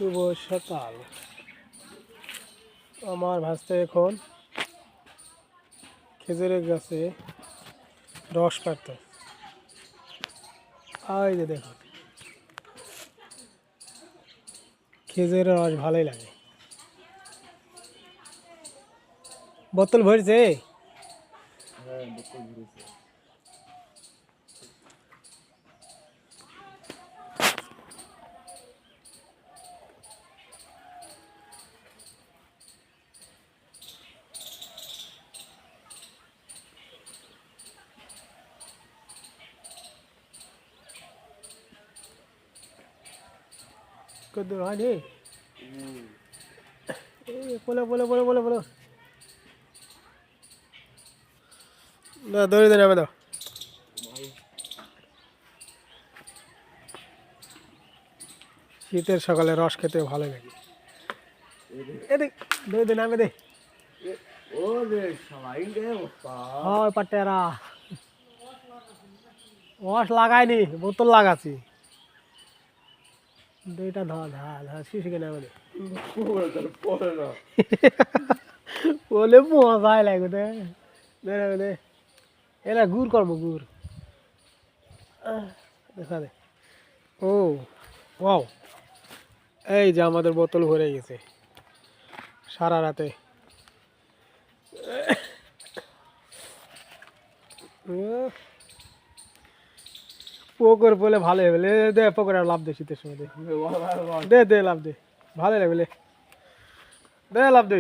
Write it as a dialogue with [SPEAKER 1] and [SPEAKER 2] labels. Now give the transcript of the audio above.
[SPEAKER 1] শুভ সকাল। আমার ভাস্তে এখন খেজুরের গাছে রস কাটতে। এই যে দেখুন, খেজুরের রস ভালোই লাগে। বোতল ভরছে।
[SPEAKER 2] হ্যাঁ, বোতল ভরেছে।
[SPEAKER 1] কত দূর হয়নি? বলো বলো বলো বলো বলো না, দৌড়ে দৌড়ে নামে দাও। শীতের সকালে রস খেতে ভালো লাগে। এদিক দৌড়ে দে, নামে দে।
[SPEAKER 2] ও রে সবাই রে বাবা।
[SPEAKER 1] হয় পাটেরা, রস লাগাইনি, বোতল লাগাচ্ছি। দুইটা ধর ধর ধর শিশুকে নামে দে।
[SPEAKER 2] পরে না।
[SPEAKER 1] বলে মজাই লাগবে দে দে দে। এরা গুড় করবো, গুড় দেখা দে। ও ওয়াও, এই যে আমাদের বোতল ভরে গেছে সারা রাতে। পুকুর বলে ভালো হবে দে, পুকুরে লাভ দে, শীতের সময় দে দে দে লাভ দে, ভালো লাগবে দে লাভ দে।